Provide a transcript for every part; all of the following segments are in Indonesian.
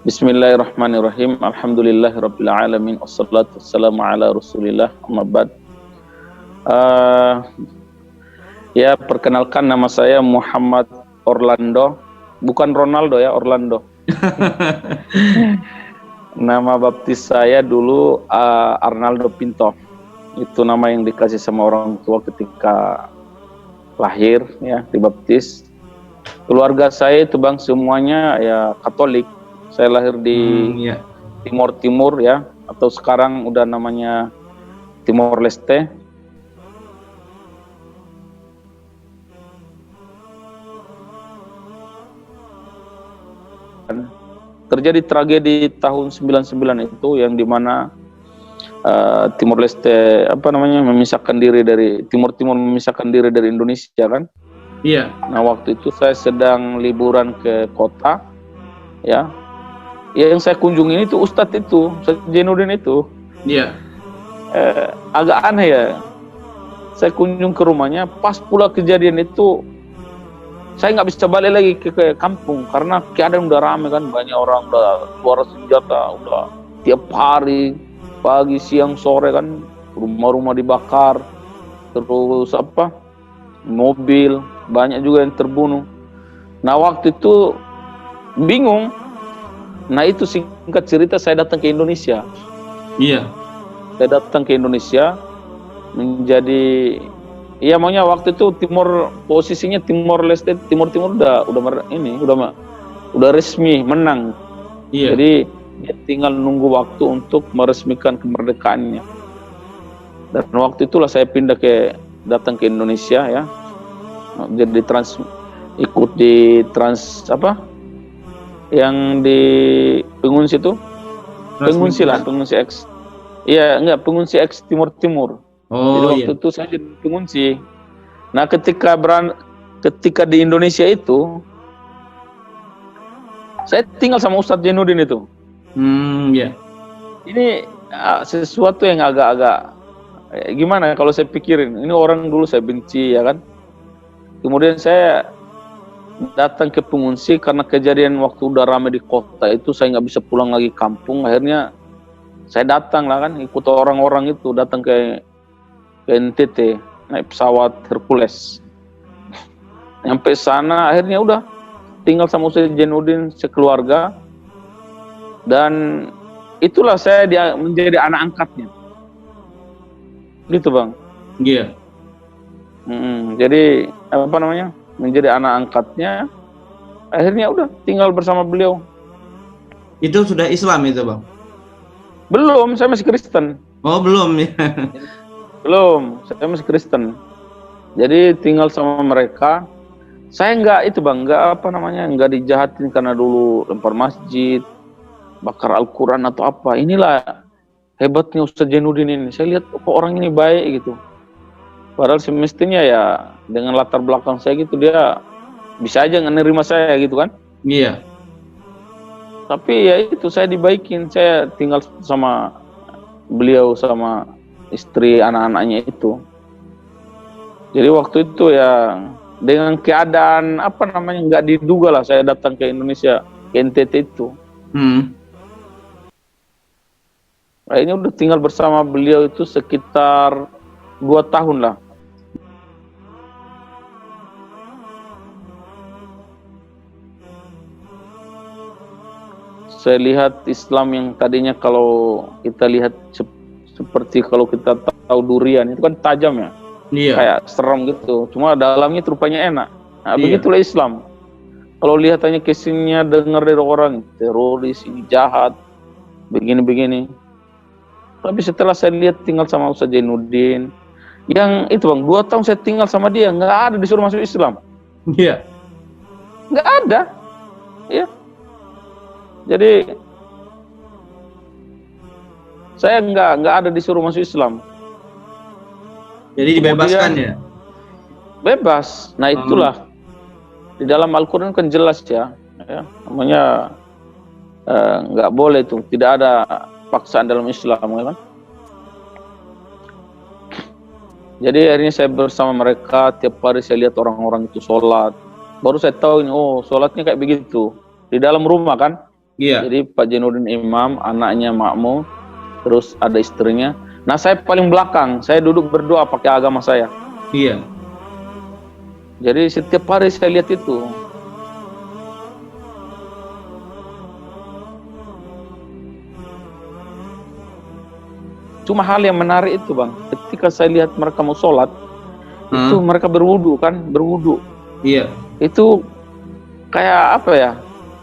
Bismillahirrahmanirrahim. Alhamdulillahirabbil alamin. Wassalatu wassalamu ala Rasulillah. Amma ba'd. Ya, perkenalkan, nama saya Muhammad Orlando. Bukan Ronaldo ya, Orlando. Nama baptis saya dulu Arnaldo Pinto. Itu nama yang dikasih sama orang tua ketika lahir ya, dibaptis. Keluarga saya itu Bang semuanya ya Katolik. Saya lahir di Timur ya, atau sekarang udah namanya Timor Leste. Terjadi tragedi tahun 99 itu yang dimana Timor Leste memisahkan diri dari Timur memisahkan diri dari Indonesia kan? Iya. Nah waktu itu saya sedang liburan ke kota ya. Yang saya kunjungi itu Ustadz itu, Ustadz Jainuddin itu. Iya. Agak aneh ya. Saya kunjung ke rumahnya, pas pula kejadian itu, saya nggak bisa balik lagi ke kampung karena keadaan udah rame kan, banyak orang, udah suara senjata, udah tiap hari, pagi, siang, sore kan, rumah-rumah dibakar, terus mobil, banyak juga yang terbunuh. Nah waktu itu bingung. Nah itu singkat cerita saya datang ke Indonesia. Iya. Saya datang ke Indonesia menjadi, iya maunya waktu itu posisinya Timor Leste, Timur udah resmi menang. Iya. Jadi dia tinggal nunggu waktu untuk meresmikan kemerdekaannya. Dan waktu itulah saya datang ke Indonesia ya. Jadi ikut di yang di pengungsi itu, pengungsi X. Iya, pengungsi X Timur. Oh, jadi waktu itu saya jadi pengungsi. Nah, ketika di Indonesia itu, saya tinggal sama Ustadz Jainuddin itu. Iya. Ini sesuatu yang agak-agak gimana kalau saya pikirin. Ini orang dulu saya benci ya kan. Kemudian saya datang ke pengungsi karena kejadian waktu udah ramai di kota itu, saya nggak bisa pulang lagi kampung. Akhirnya saya datang lah kan, ikut orang-orang itu datang ke NTT naik pesawat Hercules. Sampai sana akhirnya udah tinggal sama Ustadz Jainuddin sekeluarga, dan itulah saya menjadi anak angkatnya. Gitu Bang. Iya. Jadi menjadi anak angkatnya, akhirnya udah tinggal bersama beliau. Itu sudah Islam itu Bang? Belum, saya masih Kristen. Oh belum ya? Belum, saya masih Kristen. Jadi tinggal sama mereka. Saya nggak dijahatin karena dulu lempar masjid, bakar Al-Quran atau apa. Inilah hebatnya Ustadz Jainuddin ini. Saya lihat kok orang ini baik gitu. Padahal semestinya ya dengan latar belakang saya gitu, dia bisa aja nggak saya gitu kan. Iya. Tapi ya itu, saya dibaikin, saya tinggal sama beliau sama istri anak-anaknya itu. Jadi waktu itu ya dengan keadaan nggak diduga lah saya datang ke Indonesia, ke NTT itu. Nah, ini udah tinggal bersama beliau itu sekitar 2 tahun lah. Saya lihat Islam yang tadinya kalau kita lihat seperti kalau kita tahu durian itu kan tajam ya. Iya. Kayak serem gitu. Cuma dalamnya rupanya enak. Nah, begitulah Islam. Kalau lihatannya kesininya dengar dari orang teroris, ini jahat, begini-begini. Tapi setelah saya lihat tinggal sama Ustadz Jainuddin, Yang itu bang, 2 tahun saya tinggal sama dia, nggak ada disuruh masuk Islam. Iya. Nggak ada. Ya. Jadi saya nggak ada disuruh masuk Islam. Jadi dibebaskan ya? Bebas. Nah itulah di dalam Al-Quran kan jelas ya, namanya nggak boleh itu, tidak ada paksaan dalam Islam, ya kan? Jadi akhirnya saya bersama mereka, tiap hari saya lihat orang-orang itu sholat. Baru saya tahu ini, oh sholatnya kayak begitu. Di dalam rumah kan? Iya. Jadi Pak Jainuddin imam, anaknya makmum, terus ada istrinya. Nah saya paling belakang, saya duduk berdoa pakai agama saya. Iya. Jadi setiap hari saya lihat itu. Cuma hal yang menarik itu bang, ketika saya lihat mereka mau sholat, itu mereka berwudu kan, berwudu. Iya. Itu kayak apa ya?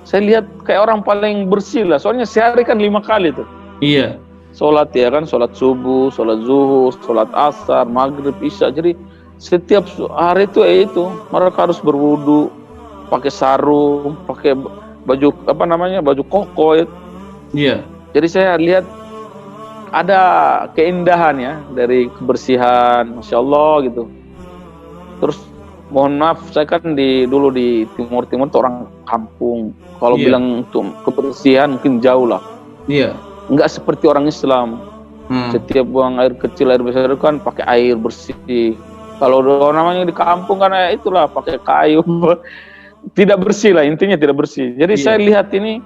Saya lihat kayak orang paling bersih lah. Soalnya sehari kan 5 kali tuh. Iya. Sholat ya kan, sholat subuh, sholat zuhur, sholat asar, maghrib, isya. Jadi setiap hari itu mereka harus berwudu, pakai sarung, pakai baju apa namanya, baju koko. Iya. Jadi saya lihat ada keindahan ya dari kebersihan, masya Allah gitu. Terus mohon maaf, saya kan dulu di Timur Timur itu orang kampung. Kalau bilang untuk kebersihan mungkin jauh lah. Iya. Enggak seperti orang Islam. Setiap buang air kecil, air besar kan pakai air bersih. Kalau namanya di kampung kan itulah pakai kayu. Tidak bersih lah, intinya tidak bersih. Jadi saya lihat ini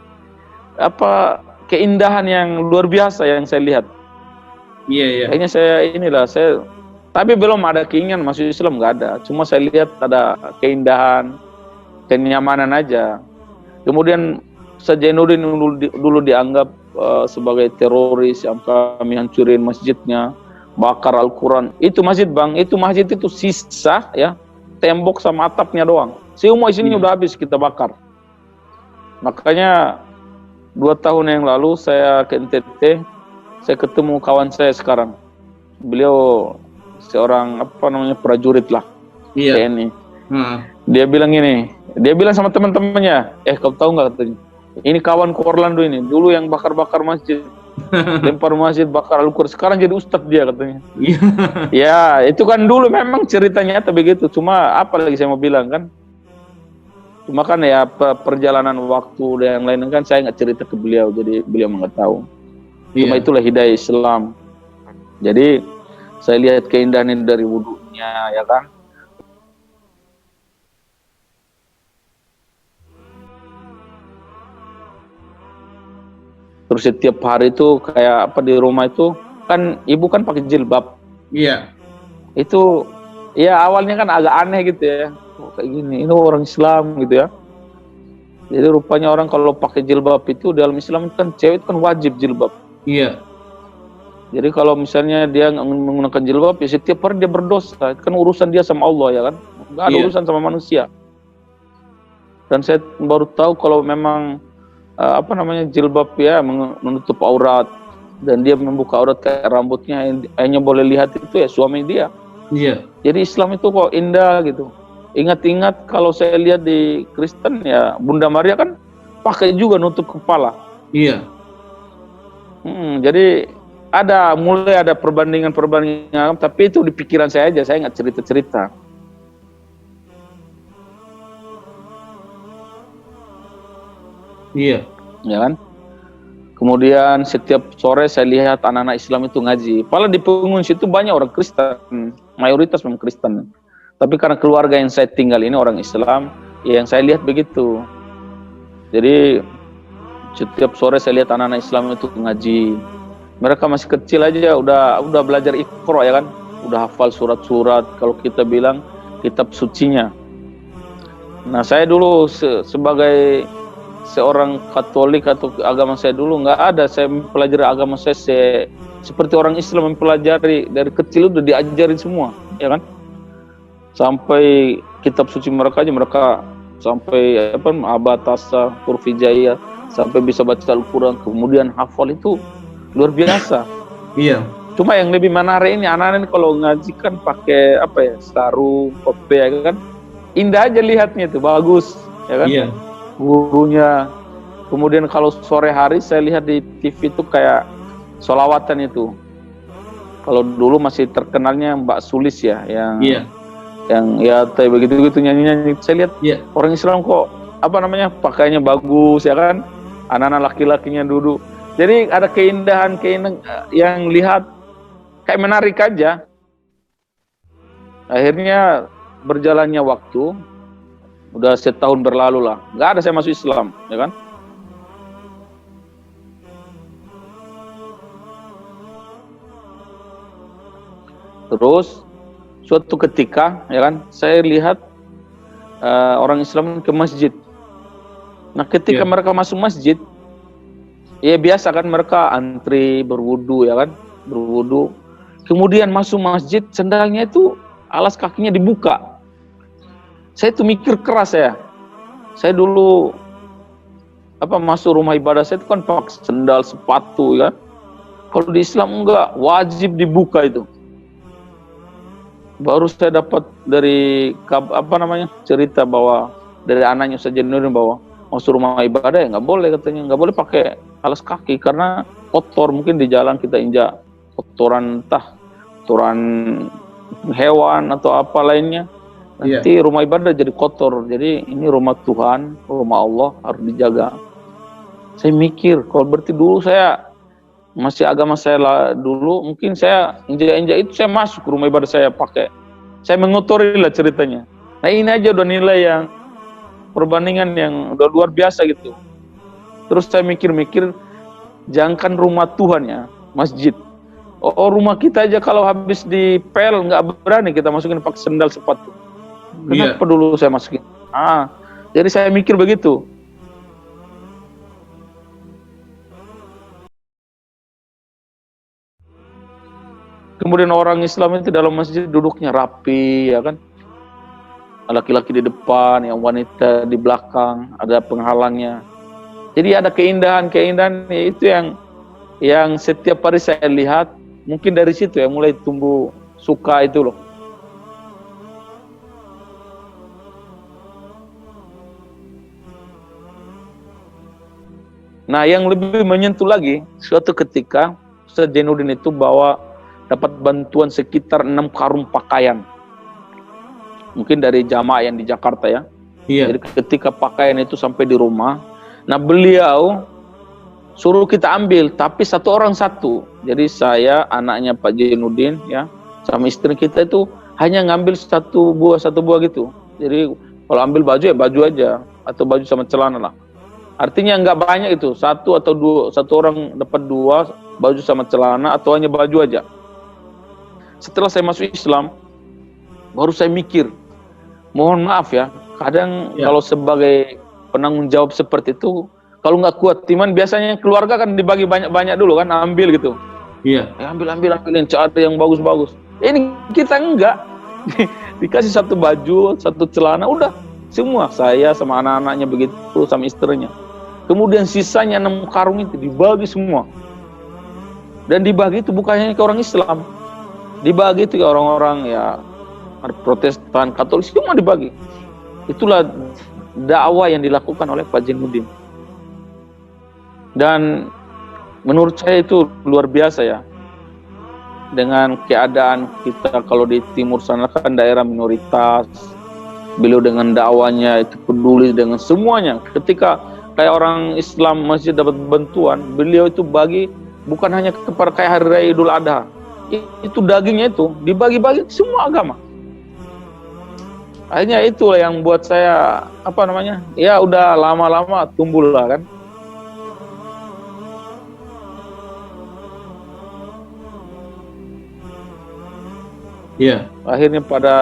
apa keindahan yang luar biasa yang saya lihat. Iya. Kayaknya saya tapi belum ada keinginan masuk Islam, nggak ada. Cuma saya lihat ada keindahan, kenyamanan aja. Kemudian Jainuddin dulu dianggap sebagai teroris yang kami hancurin masjidnya, bakar Al-Quran. Itu masjid bang, itu masjid itu sisa ya, tembok sama atapnya doang. Semua isinya udah habis kita bakar. Makanya 2 tahun yang lalu saya ke NTT, saya ketemu kawan saya sekarang. Beliau seorang apa namanya prajurit lah, TNI. Dia bilang gini, dia bilang sama teman-temannya, kau tahu nggak katanya? Ini kawanku Orlando ini, dulu yang bakar-bakar masjid, lempar masjid, bakar Al-Quran, sekarang jadi ustadz dia katanya. Ya, itu kan dulu memang ceritanya nyata begitu. Cuma apa lagi saya mau bilang kan? Cuma kan ya perjalanan waktu dan yang lain kan saya nggak cerita ke beliau, jadi beliau nggak tahu. Cuma itulah hidayah Islam. Jadi saya lihat keindahan ini dari wudunya, ya kan? Terus setiap hari itu kayak apa di rumah itu kan ibu kan pakai jilbab. Iya. Itu ya awalnya kan agak aneh gitu ya. Kayak gini, ini orang Islam gitu ya. Jadi rupanya orang kalau pakai jilbab itu dalam Islam kan cewek kan wajib jilbab. Iya. Jadi kalau misalnya dia menggunakan jilbab ya setiap hari dia berdosa. Kan urusan dia sama Allah ya kan. Nggak ada urusan sama manusia. Dan saya baru tahu kalau memang apa namanya jilbab ya menutup aurat dan dia membuka aurat kayak rambutnya hanya boleh lihat itu ya suami dia. Iya. Jadi Islam itu kok indah gitu. Ingat-ingat kalau saya lihat di Kristen ya Bunda Maria kan pakai juga nutup kepala. Iya. Jadi mulai ada perbandingan, tapi itu di pikiran saya aja, saya nggak cerita-cerita. Iya. Ya kan? Kemudian setiap sore saya lihat anak-anak Islam itu ngaji. Padahal di pengungsi itu banyak orang Kristen, mayoritas memang Kristen. Tapi karena keluarga yang saya tinggal ini orang Islam, ya yang saya lihat begitu. Jadi setiap sore saya lihat anak-anak Islam itu ngaji. Mereka masih kecil aja udah belajar Iqra ya kan, udah hafal surat-surat. Kalau kita bilang kitab sucinya. Nah saya dulu sebagai seorang Katolik atau agama saya dulu nggak ada. Saya mempelajari agama saya seperti orang Islam mempelajari dari kecil udah diajarin semua, ya kan? Sampai kitab suci mereka aja mereka sampai apa Abatasa, huruf hijaiyah, sampai bisa baca Al-Quran, kemudian hafal itu luar biasa. Iya. Cuma yang lebih menarik ini anak-anak ini kalau ngaji kan pakai apa ya, sarung, kopiah ya kan, indah aja lihatnya itu, bagus ya kan. Iya. Gurunya. Kemudian kalau sore hari saya lihat di TV itu kayak sholawatan itu. Kalau dulu masih terkenalnya Mbak Sulis ya, yang ya kayak begitu nyanyi. Saya lihat orang Islam kok apa namanya pakainya bagus ya kan, anak-anak laki-lakinya duduk. Jadi ada keindahan yang lihat kayak menarik aja. Akhirnya berjalannya waktu, udah setahun berlalu lah, nggak ada saya masuk Islam ya kan. Terus suatu ketika ya kan, saya lihat orang Islam ke masjid. Nah ketika mereka masuk masjid, ya biasa kan mereka antri berwudu ya kan, berwudu. Kemudian masuk masjid, sendalnya itu alas kakinya dibuka. Saya tuh mikir keras ya. Saya dulu masuk rumah ibadah saya itu kan pakai sendal, sepatu ya. Kalau di Islam enggak, wajib dibuka itu. Baru saya dapat dari cerita bahwa dari anaknya Ustaz Jainuddin bahwa masuk rumah ibadah ya nggak boleh, katanya nggak boleh pakai alas kaki karena kotor, mungkin di jalan kita injak kotoran hewan atau apa lainnya, nanti rumah ibadah jadi kotor. Jadi ini rumah Tuhan, rumah Allah, harus dijaga. Saya mikir kalau berarti dulu saya masih agama saya dulu, mungkin saya injak-injak itu saya masuk ke rumah ibadah saya pakai, saya mengotori lah ceritanya. Nah ini aja udah nilai yang perbandingan yang udah luar biasa gitu. Terus saya mikir-mikir, jangankan rumah Tuhan ya, masjid. Oh rumah kita aja kalau habis dipel nggak berani kita masukin pakai sendal, sepatu. Kenapa dulu saya masukin? Jadi saya mikir begitu. Kemudian orang Islam itu dalam masjid duduknya rapi, ya kan? Laki-laki di depan, yang wanita di belakang, ada penghalangnya. Jadi ada keindahan itu yang setiap hari saya lihat. Mungkin dari situ ya mulai tumbuh suka itu loh. Nah, yang lebih menyentuh lagi, suatu ketika Ustaz Jainuddin itu dapat bantuan sekitar 6 karung pakaian. Mungkin dari jamaah yang di Jakarta ya. Iya. Jadi ketika pakaian itu sampai di rumah, nah beliau suruh kita ambil, tapi satu orang satu. Jadi saya, anaknya Pak Jainuddin ya, sama istri kita itu hanya ngambil satu buah gitu. Jadi kalau ambil baju ya baju aja, atau baju sama celana lah. Artinya nggak banyak itu, satu orang dapat 2 baju sama celana, atau hanya baju aja. Setelah saya masuk Islam, baru saya mikir, mohon maaf ya, kadang kalau sebagai penanggung jawab seperti itu, kalau nggak kuat iman, biasanya keluarga kan dibagi banyak-banyak dulu kan, ambil gitu. Iya. Ambilin, cari yang bagus-bagus. Ini kita enggak, dikasih satu baju, satu celana, udah semua, saya sama anak-anaknya begitu, sama istrinya. Kemudian sisanya 6 karung itu dibagi semua. Dan dibagi itu bukan hanya ke orang Islam, dibagi itu ke orang-orang ya Protestan, Katolik, semua dibagi. Itulah dakwah yang dilakukan oleh Pak Jainuddin. Dan menurut saya itu luar biasa ya. Dengan keadaan kita kalau di timur sana kan daerah minoritas, beliau dengan dakwanya itu peduli dengan semuanya. Ketika kayak orang Islam masih dapat bantuan, beliau itu bagi bukan hanya kepada kayak hari raya Idul Adha. Itu dagingnya itu dibagi-bagi semua agama. Akhirnya itulah yang buat saya ya udah lama-lama tumbuh lah kan. Iya. Akhirnya pada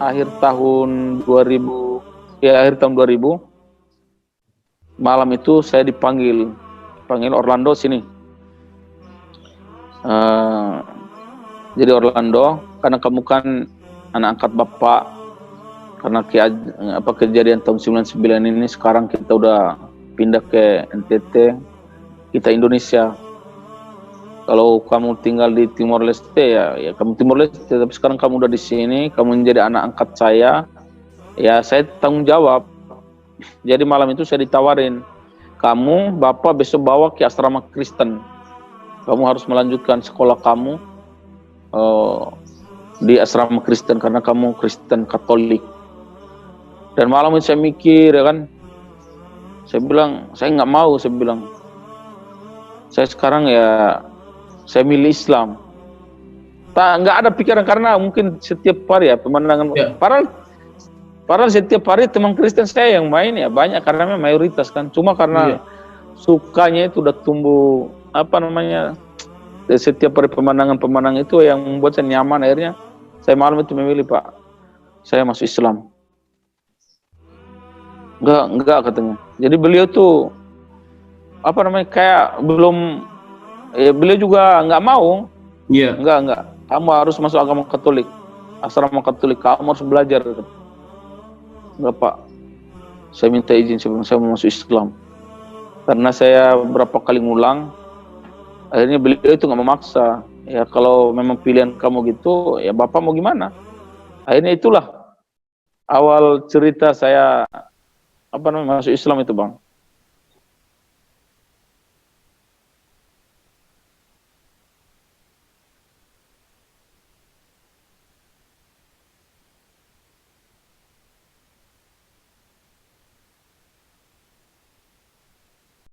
akhir tahun 2000 malam itu saya dipanggil Orlando sini. Jadi Orlando, karena kamu kan anak angkat bapak, karena kejadian tahun 99 ini, sekarang kita udah pindah ke NTT, kita Indonesia. Kalau kamu tinggal di Timor Leste ya kamu Timor Leste, tapi sekarang kamu udah di sini, kamu menjadi anak angkat saya, ya saya tanggung jawab. Jadi malam itu saya ditawarin, kamu bapak besok bawa ke asrama Kristen, kamu harus melanjutkan sekolah kamu di asrama Kristen karena kamu Kristen Katolik. Dan malam itu saya mikir, ya kan, saya bilang saya nggak mau, saya bilang saya sekarang ya saya milih Islam. Nggak ada pikiran karena mungkin setiap hari ya pemandangan, padahal setiap hari teman Kristen saya yang main ya banyak karena memang mayoritas kan, cuma karena sukanya itu udah tumbuh apa namanya, setiap hari pemandangan itu yang membuat saya nyaman, akhirnya saya malam itu memilih, Pak, saya masuk Islam. Enggak katanya. Jadi beliau tuh apa namanya, kayak belum, beliau juga nggak mau. Enggak. Kamu harus masuk agama Katolik, asrama Katolik, kamu harus belajar. Enggak, Pak. Saya minta izin sebelum saya mau masuk Islam. Karena saya berapa kali ngulang, akhirnya beliau itu nggak memaksa. Ya kalau memang pilihan kamu gitu, ya Bapak mau gimana? Akhirnya itulah awal cerita saya apa namanya masuk Islam itu, Bang.